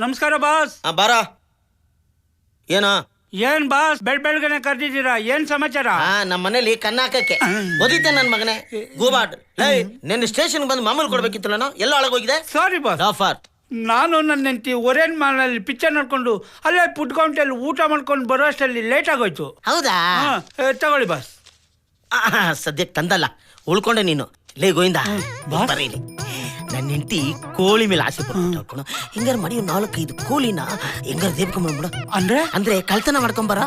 ನಮಸ್ಕಾರ ಬಾಸ್. ಬಾರ. ಏನೋ ಏನ್ ಬಾಸ್ ಬೆಳಗ್ಗೆನೆ ಕರೆದಿದ್ದೀರಾ? ಏನ್ ಸಮಾಚಾರ? ನಮ್ಮ ಮನೇಲಿ ಕನ್ನ ಹಾಕಕ್ಕೆ ಓದಿದ್ದೆ ನನ್ನ ಮಗನೇ ಗೋಬಾಟ್. ನಿನ್ನ ಸ್ಟೇಷನ್ ಬಂದು ಮಾಮೂಲು ಕೊಡ್ಬೇಕಿತ್ತು. ನಾನು ಎಲ್ಲ ಒಳಗೋಗಿದೆ. Sorry boss. ಆಫರ್. ನಾನು ನನ್ನ ಹೆಂಡತಿ ಒರೇನ್ ಮಾಲ್ನಲ್ಲಿ ಪಿಕ್ಚರ್ ನೋಡ್ಕೊಂಡು ಅಲ್ಲೇ ಫುಡ್ ಕೌಂಟಲ್ಲಿ ಊಟ ಮಾಡ್ಕೊಂಡು ಬರೋ ಅಷ್ಟಲ್ಲಿ ಲೇಟ್ ಆಗೋಯ್ತು. ಹೌದಾ? ತಗೊಳ್ಳಿ ಬಾಸ್. ಸದ್ಯಕ್ಕೆ ತಂದಲ್ಲ, ಉಳ್ಕೊಂಡೆ ನೀನು. ಲೇ ಗೋವಿಂದ, ಬರೀಲಿ. ನನ್ನ ಹೆಂಡತಿ ಕೋಳಿ ಮೇಲೆ ಆಸೆ ಪಡ್ಕೊಂಡು ಹಿಂಗಾರ ಮಾಡಿ 4-5 ಕೋಳಿನ ಹೆಂಗಾರ ದೇಬ್ಕೊಂಡ್ಬಿಡ. ಅಂದ್ರೆ ಕಳ್ತನ ಮಾಡ್ಕೊಂಬರ.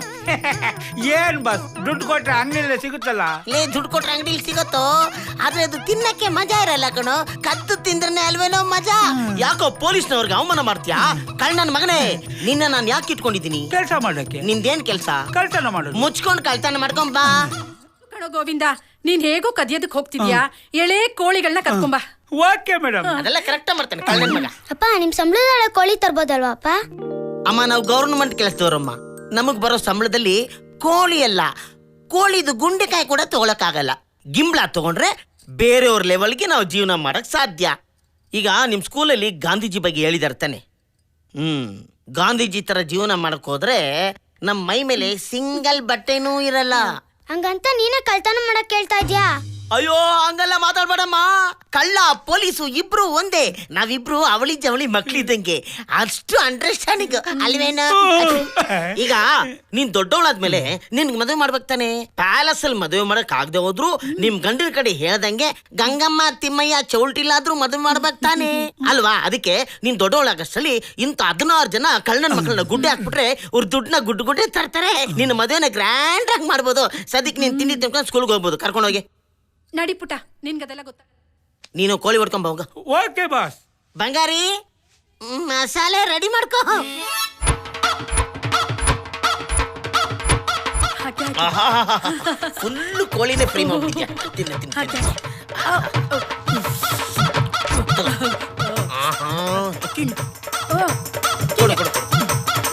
ಏನ್ ಬಾಸ್, ದುಡ್ಡು ಕೊಟ್ರೆ ಅಂಗಡಿಯಲ್ಲೇ ಸಿಗುತ್ತಲ್ಲ. ಲೇ, ದುಡ್ಡು ಕೊಟ್ರೆ ಅಂಗಡಿಲಿ ಸಿಗತ್ತೋ, ಆದ್ರೆ ಅದು ತಿನ್ನಕ್ಕೆ ಮಜಾ ಇರಲ್ಲ ಕಣೋ. ಕದ್ದು ತಿಂದ್ರೆ ಅಲ್ವೇನೋ ಮಜಾ. ಯಾಕೋ ಪೊಲೀಸ್ನವ್ರಿಗೆ ಅವಮಾನ ಮಾಡ್ತೀಯಾ? ನನ್ನ ಮಗನೇ, ನಿನ್ನ ನಾನು ಯಾಕೆ ಇಟ್ಕೊಂಡಿದ್ದೀನಿ? ಕೆಲಸ ಮಾಡಕ್ಕೆ. ನಿಂದೇನ್ ಕೆಲಸ? ಕಳ್ತನ ಮಾಡೋದು. ಮುಚ್ಕೊಂಡು ಕಳ್ತನ ಮಾಡ್ಕೊಂಬಾ. ಗೋವಿಂದ, ನೀನ್ ಹೇಗೋ ಕದಿಯೋದಕ್ಕೆ ಹೋಗ್ತಿದ್ಯಾ? ಎಳೆ ಕೋಳಿಗಳನ್ನ ಕತ್ಕೊಂಬ. Okay madam. ಅದೆಲ್ಲ ಕರೆಕ್ಟ್ ಮಾಡ್ತಾನೆ ಕಳ್ಳನ ಮಗ. ಅಪ್ಪ, ನಿಮ್ ಸಂಬಳದೊಳಗೆ ಕೋಳಿ ತರ್ಬೋದಲ್ವಾ ಅಪ್ಪ? ಅಮ್ಮ, ನಾವು ಗವರ್ನಮೆಂಟ್ ಕೆಲಸದವ್ರಮ್ಮ. ನಮಗ್ ಬರೋ ಸಂಬಳದಲ್ಲಿ ಕೋಳಿ ಅಲ್ಲ, ಕೋಳಿದು ಗುಂಡೆಕಾಯಿ ಕೂಡ ತಗೊಳಕ್ಕಾಗಲ್ಲ. ಗಿಂಬ್ಳ ತಗೊಂಡ್ರೆ ಬೇರೆಯವ್ರ ಲೆವೆಲ್ಗೆ ನಾವು ಜೀವನ ಮಾಡಕ್ ಸಾಧ್ಯ. ಈಗ ನಿಮ್ ಸ್ಕೂಲಲ್ಲಿ ಗಾಂಧೀಜಿ ಬಗ್ಗೆ ಹೇಳಿದಾರೆ ತಾನೆ? ಗಾಂಧೀಜಿ ತರ ಜೀವನ ಮಾಡಕ್ ಹೋದ್ರೆ ನಮ್ ಮೈ ಮೇಲೆ ಸಿಂಗಲ್ ಬಟ್ಟೆನೂ ಇರಲ್ಲ. ಹಂಗಂತ ನೀನೇ ಕಳ್ತನ ಮಾಡಕ್ ಕೇಳ್ತಾ ಇದ್ಯಾ? ಅಯ್ಯೋ, ಹಂಗಲ್ಲ ಮಾತಾಡ್ಬೇಡಮ್ಮ. ಕಳ್ಳ ಪೊಲೀಸು ಇಬ್ರು ಒಂದೇ. ನಾವಿಬ್ರು ಅವಳಿ ಜವಳಿ ಮಕ್ಳಿದ್ದಂಗೆ. ಅಷ್ಟು ಅಂಡರ್ಸ್ಟ್ಯಾಂಡಿಂಗ್ ಅಲ್ವೇನ? ಈಗ ನೀನ್ ದೊಡ್ಡವಳಾದ್ಮೇಲೆ ನಿನ್ಗೆ ಮದುವೆ ಮಾಡ್ಬೇಕು ತಾನೆ. ಪ್ಯಾಲೇಸ್ ಅಲ್ಲಿ ಮದುವೆ ಮಾಡಕ್ ಆಗದೆ ಹೋದ್ರು ನಿಮ್ ಗಂಡಿನ ಕಡೆ ಹೇಳ್ದಂಗೆ ಗಂಗಮ್ಮ ತಿಮ್ಮಯ್ಯ ಚೌಲ್ಟಿಲಾದ್ರೂ ಮದುವೆ ಮಾಡ್ಬೇಕು ತಾನೆ ಅಲ್ವಾ? ಅದಕ್ಕೆ ನೀನ್ ದೊಡ್ಡವಳಾಗಷ್ಟಲ್ಲಿ ಇಂತ 16 ಜನ ಕಳ್ಳನ ಮಕ್ಕಳನ್ನ ಗುಡ್ಡೆ ಹಾಕ್ಬಿಟ್ರೆ ಅವ್ರ ದುಡ್ಡನ್ನ ಗುಡ್ಡೆ ತರ್ತಾರೆ. ನಿನ್ನ ಮದುವೆನ ಗ್ರ್ಯಾಂಡ್ ಆಗಿ ಮಾಡ್ಬೋದು. ಸದ್ಯಕ್ಕೆ ನೀನ್ ತಿಂಡಿ ತಿನ್ಕೊಂಡು ಸ್ಕೂಲ್ಗೆ ಹೋಗ್ಬೋದು. ಕರ್ಕೊಂಡೋಗಿ ನಡಿ ಪುಟ, ನಿನ್ಗದೆಲ್ಲ ಗೊತ್ತ. ನೀನು ಕೋಳಿ ಹೊಡ್ಕೊಂಬ ಹೋಗ. Okay boss. ಬಂಗಾರಿ, ಮಸಾಲೆ ರೆಡಿ ಮಾಡ್ಕೋ. ಫುಲ್ಲು ಕೋಳಿನೇ ಫ್ರೈ ಮಾಡ್ಬಿಟ್ಟಿದ್ಯಾ.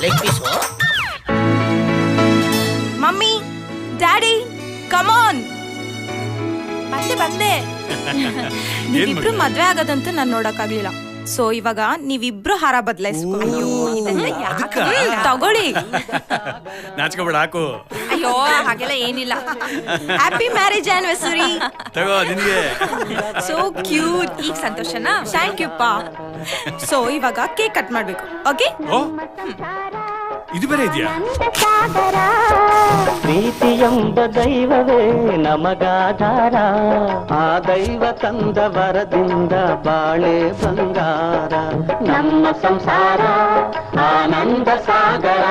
Leg piece. Mummy, daddy, come on. ಬಂದೆ. ನೀವಿಬ್ರು ಮದ್ವೆ ಆಗೋದಂತೂ ನಾನು ನೋಡಕ್ಕಾಗ್ಲಿಲ್ಲ. ಸೊ ಇವಾಗ ನೀವಿಬ್ರು ಹಾರ ಬದಲಾಯಿಸ್ಕೊಂಡು ತಗೊಳ್ಳಿ. ನಾಚ್ಕೋಬೇಡ, ಹಾಕು. ಅಯ್ಯೋ, ಹಾಗೆಲ್ಲ ಏನಿಲ್ಲ. Happy marriage anniversary. ತಗೋ ನಿನ್ಗೆ. So cute. ಈಗ ಸಂತೋಷನಾ? ಥ್ಯಾಂಕ್ ಯು ಪಾ. ಸೊ ಇವಾಗ ಕೇಕ್ ಕಟ್ ಮಾಡ್ಬೇಕು. ಓಕೆ? ಇದು ಬೇರೆ ಇದೆಯಾ? ಪ್ರೀತಿಯೆಂಬ ದೈವವೇ ನಮಗಾಧಾರ, ಆ ದೈವ ತಂದ ವರದಿಂದ ಬಾಳೆ ಬಂಗಾರ. ನಮ್ಮ ಸಂಸಾರ ಆನಂದ ಸಾಗರ.